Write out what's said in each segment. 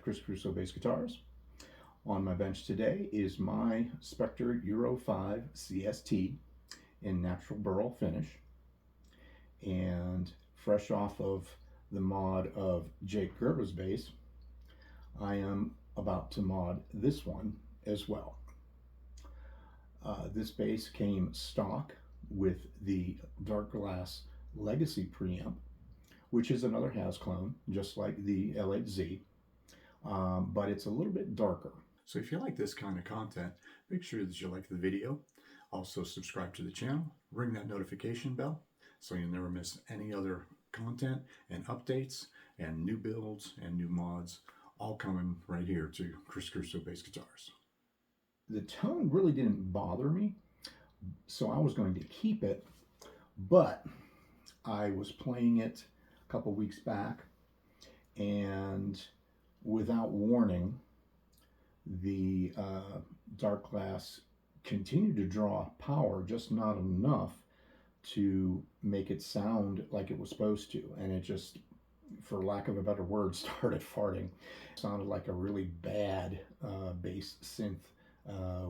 Chris Caruso Bass Guitars. On my bench today is my Spector Euro5 CST in natural burl finish. And fresh off of the mod of Jake Gerba's bass, I am about to mod this one as well. This bass came stock with the Darkglass Legacy Preamp, which is another Has clone, just like the LHZ, but it's a little bit darker. So if you like this kind of content, make sure that you like the video. Also subscribe to the channel, ring that notification bell so you'll never miss any other content and updates and new builds and new mods, all coming right here to Chris Caruso Bass Guitars. The tone really didn't bother me, so I was going to keep it, but I was playing it a couple weeks back, and without warning, the Darkglass continued to draw power, just not enough to make it sound like it was supposed to, and it just, for lack of a better word, started farting. It sounded like a really bad bass synth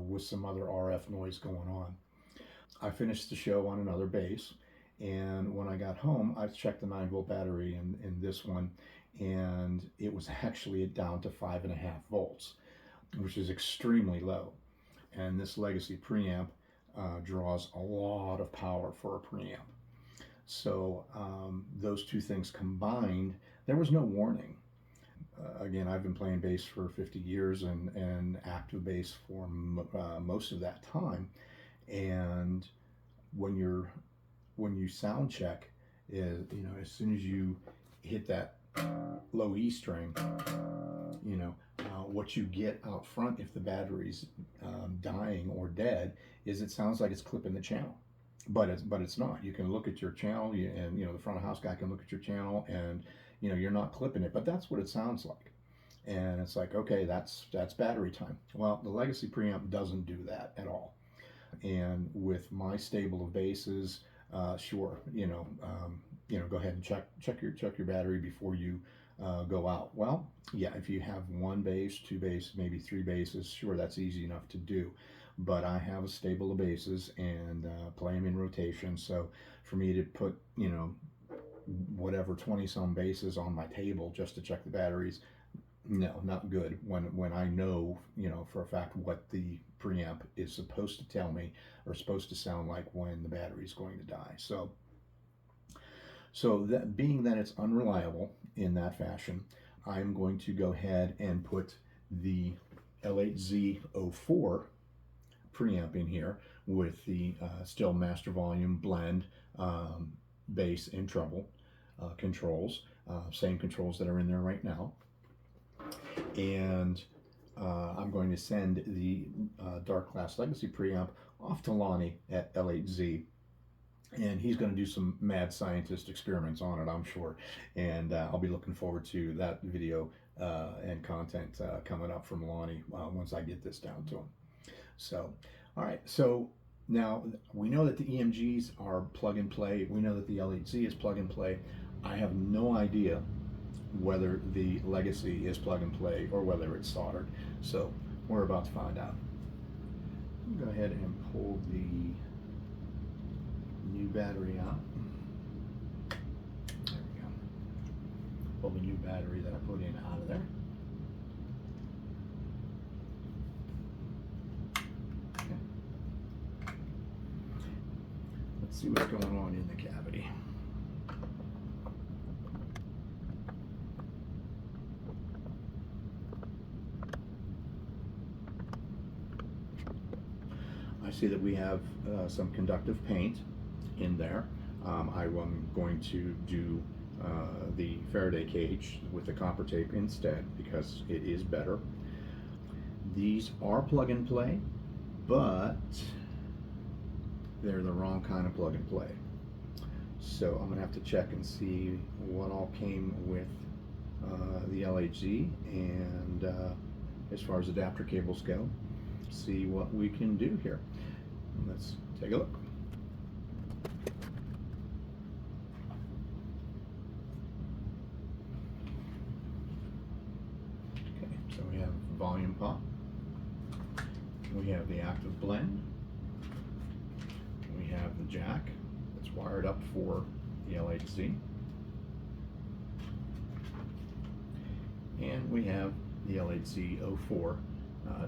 with some other RF noise going on. I finished the show on another bass, and when I got home, I checked the 9-volt battery in this one, and it was actually down to 5.5 volts, which is extremely low. And this Legacy Preamp draws a lot of power for a preamp. So those two things combined, there was no warning. Again, I've been playing bass for 50 years and active bass for most of that time. And when you sound check, as soon as you hit that low E string, what you get out front, if the battery's dying or dead, is it sounds like it's clipping the channel. But it's not. You can look at your channel, and the front of house guy can look at your channel, and you're not clipping it, but that's what it sounds like. And it's like, okay, that's battery time. Well, the Legacy Preamp doesn't do that at all. And with my stable of basses, sure, go ahead and check your battery before you go out. Well, yeah, if you have one bass, two bass, maybe three basses, sure, that's easy enough to do. But I have a stable of basses and play them in rotation. So for me to put, whatever 20-some basses on my table just to check the batteries, no, not good. When I know, for a fact what the preamp is supposed to tell me or supposed to sound like when the battery is going to die. So that being that it's unreliable in that fashion, I'm going to go ahead and put the LHZ04 preamp in here with the still master volume blend, bass and treble controls, same controls that are in there right now. And I'm going to send the Darkglass Legacy Preamp off to Lonnie at LHZ, and he's going to do some mad scientist experiments on it, I'm sure. And I'll be looking forward to that video and content coming up from Lonnie once I get this down to him. So, all right, so now we know that the EMGs are plug and play. We know that the LHZ is plug and play. I have no idea whether the Legacy is plug and play or whether it's soldered. So we're about to find out. Go ahead and pull the new battery out. There we go. Pull the new battery that I put in out of there. Okay. Let's see what's going on in the cavity. I see that we have some conductive paint in there. I'm going to do the Faraday cage with the copper tape instead because it is better. These are plug and play, but they're the wrong kind of plug and play. So I'm gonna have to check and see what all came with the LHZ, and as far as adapter cables go, see what we can do here. Let's take a look. Okay. volume pump. We have the active blend. We have the jack that's wired up for the LHZ. And we have the LHZ04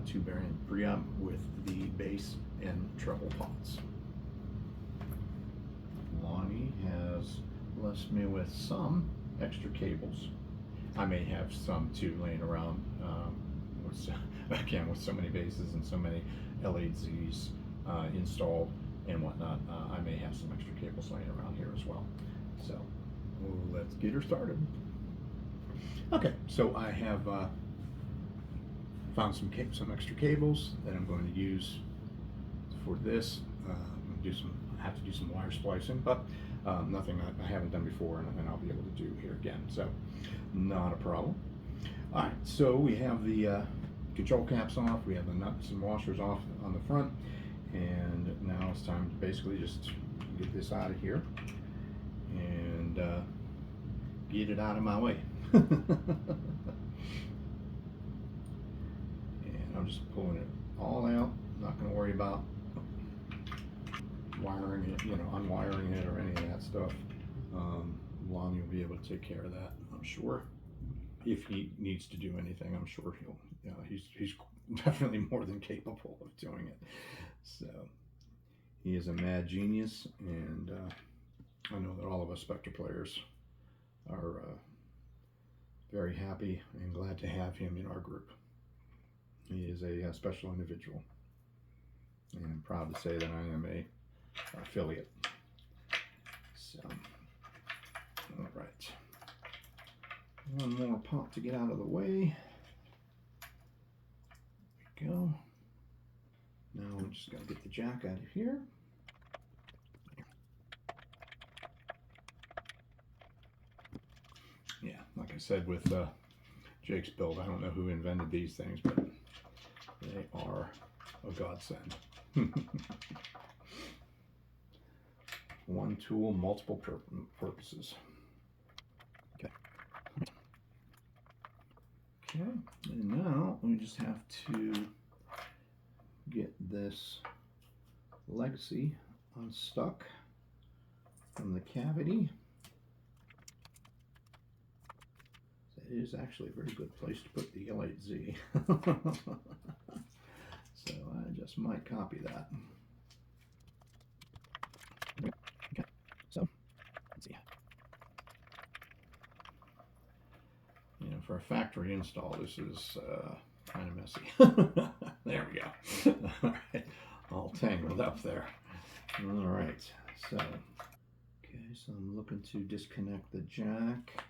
two-variant preamp with the bass and treble pots. Lonnie has blessed me with some extra cables. I may have some too laying around again with so many basses and so many LHZs installed and whatnot. I may have some extra cables laying around here as well. So let's get her started. Okay, so I have found some extra cables that I'm going to use for this. I have to do some wire splicing, but nothing I haven't done before, and I'll be able to do here again. So not a problem. All right, so we have the control caps off. We have the nuts and washers off on the front, and now it's time to basically just get this out of here and get it out of my way. And I'm just pulling it all out. Not going to worry about wiring it, unwiring it or any of that stuff. Lonnie will be able to take care of that, I'm sure. If he needs to do anything, I'm sure he's definitely more than capable of doing it. So he is a mad genius, and I know that all of us Spector players are very happy and glad to have him in our group. He is a special individual, and I'm proud to say that I am a affiliate. So, all right, one more pump to get out of the way. There we go. Now we're just gonna get the jack out of here. Yeah, like I said with Jake's build, I don't know who invented these things, but they are a godsend. One tool, multiple purposes. Okay. Okay, and now we just have to get this Legacy unstuck from the cavity. It is actually a very good place to put the LHZ. So I just might copy that. Okay, so let's see. For a factory install, this is kind of messy. There we go. All right, all tangled up there. All right, so I'm looking to disconnect the jack.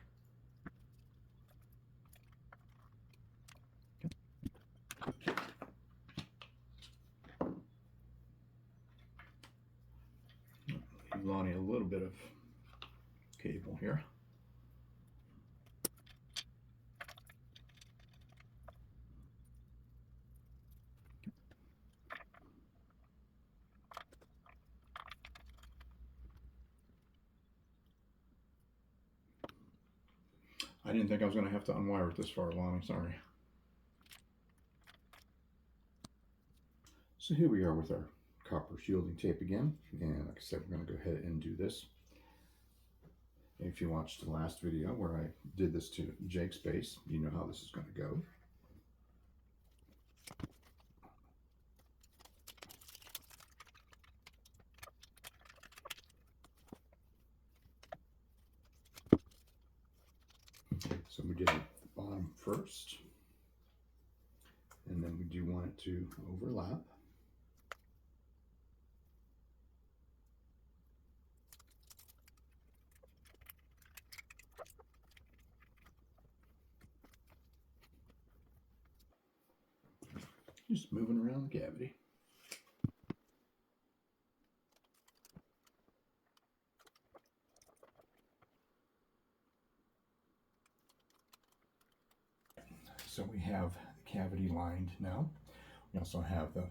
Leave Lonnie a little bit of cable here. I didn't think I was going to have to unwire it this far along, sorry. So here we are with our copper shielding tape again, and like I said, we're going to go ahead and do this. If you watched the last video where I did this to Jake's bass, you know how this is going to go. So we did the bottom first, and then we do want it to overlap. Just moving around the cavity. So we have the cavity lined now. We also have the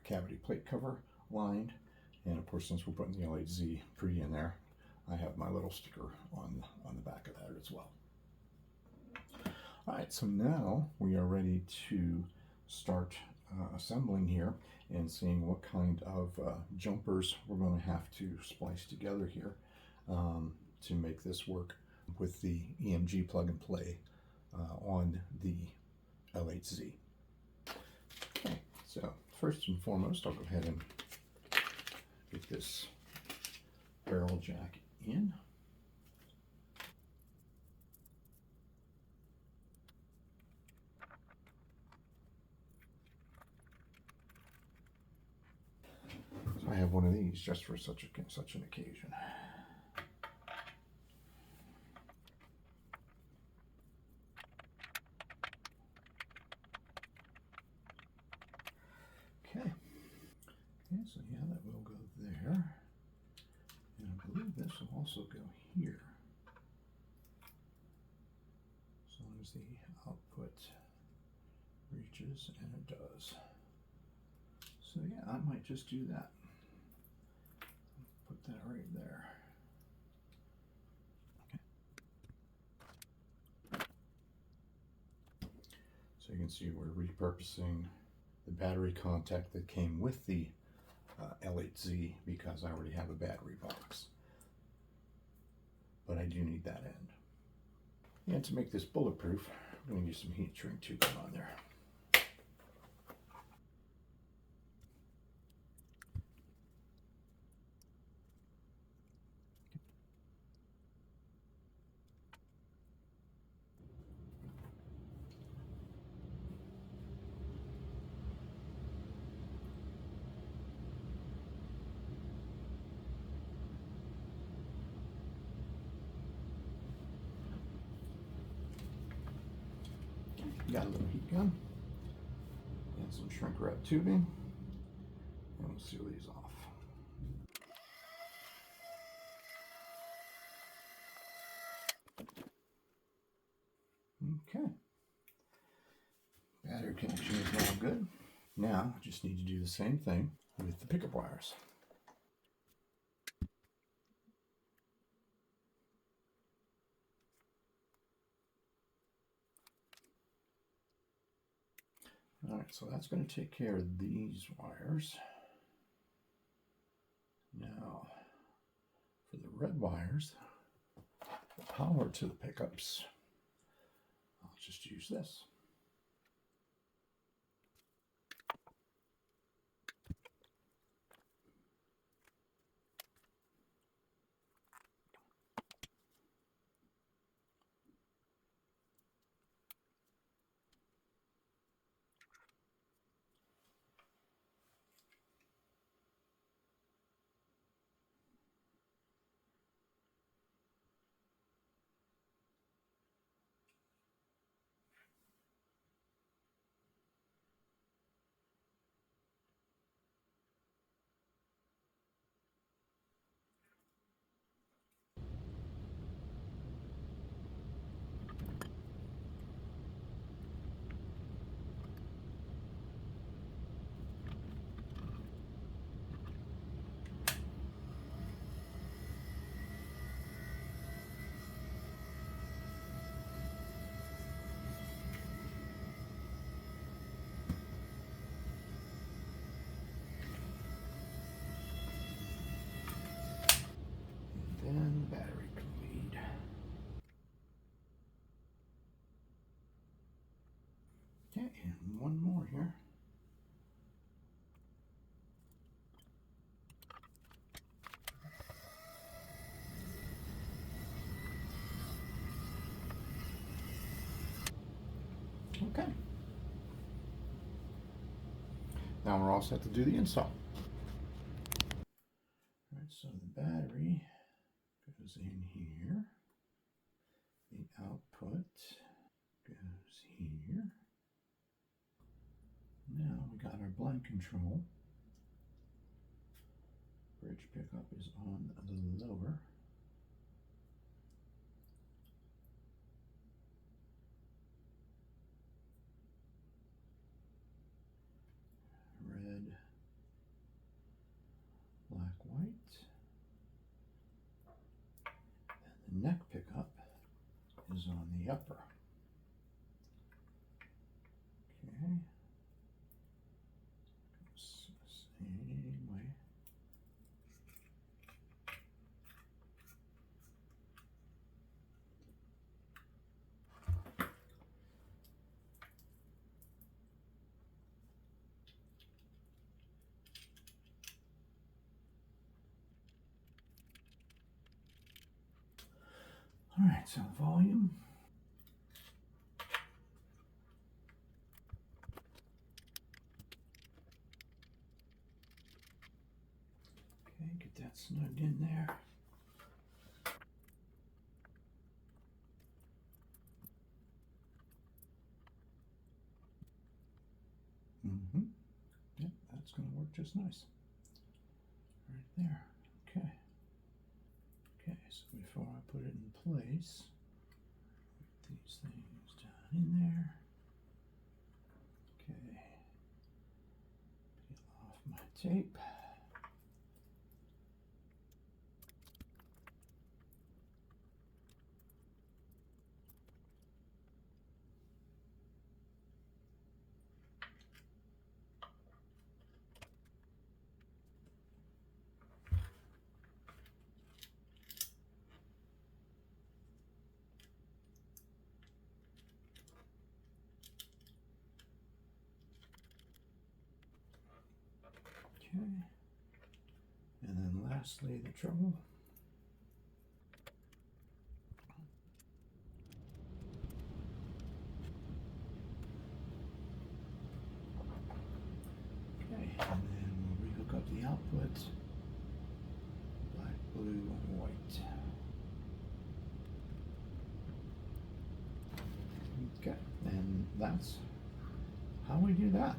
cavity plate cover lined, and of course, since we're putting the LHZ pre in there, I have my little sticker on the back of that as well. All right, so now we are ready to start assembling here and seeing what kind of jumpers we're going to have to splice together here to make this work with the EMG plug and play on the LHZ. Okay, so first and foremost, I'll go ahead and get this barrel jack in. So I have one of these just for such an occasion. Okay. Okay, so yeah, that will go there. And I believe this will also go here. As long as the output reaches, and it does. So yeah, I might just do that. Put that right there. Okay. So you can see we're repurposing the battery contact that came with the LHZ because I already have a battery box. But I do need that end. And to make this bulletproof, I'm going to use some heat shrink tubing on there. Got a little heat gun and some shrink wrap tubing, and we'll seal these off. Okay, battery connection is now good. Now I just need to do the same thing with the pickup wires. All right, so that's going to take care of these wires. Now, for the red wires, the power to the pickups, I'll just use this. And then the battery can lead. Okay, and one more here. Okay. Now we're all set to do the install. All right, so the battery goes in here. The output goes here. Now we got our blind control. Bridge pickup is on the lower. Red, black, white. And the neck pickup is on the upper. All right, so volume. Okay, get that snugged in there. Yep, that's going to work just nice. Right there. Okay. Okay, so before I put it in place, put these things down in there. Okay. Peel off my tape. Okay. And then lastly, the treble. Okay, and then we'll rehook up the output. Black, blue, and white. Okay, and that's how we do that.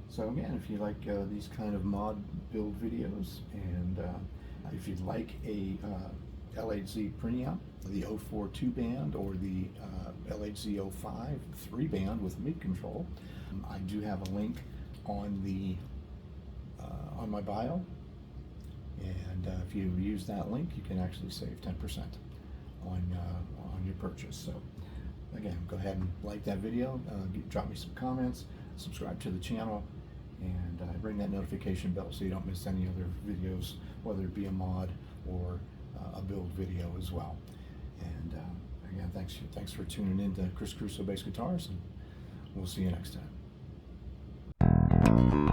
So again, if you like these kind of mod build videos, and if you'd like a LHZ preamp, the 04 2-band or the LHZ05 3-band with mid control, I do have a link on the on my bio, and if you use that link, you can actually save 10% on your purchase. So again, go ahead and like that video, drop me some comments, subscribe to the channel, and ring that notification bell so you don't miss any other videos, whether it be a mod or a build video as well. And again, thanks for tuning in to Chris Caruso Bass Guitars, and we'll see you next time.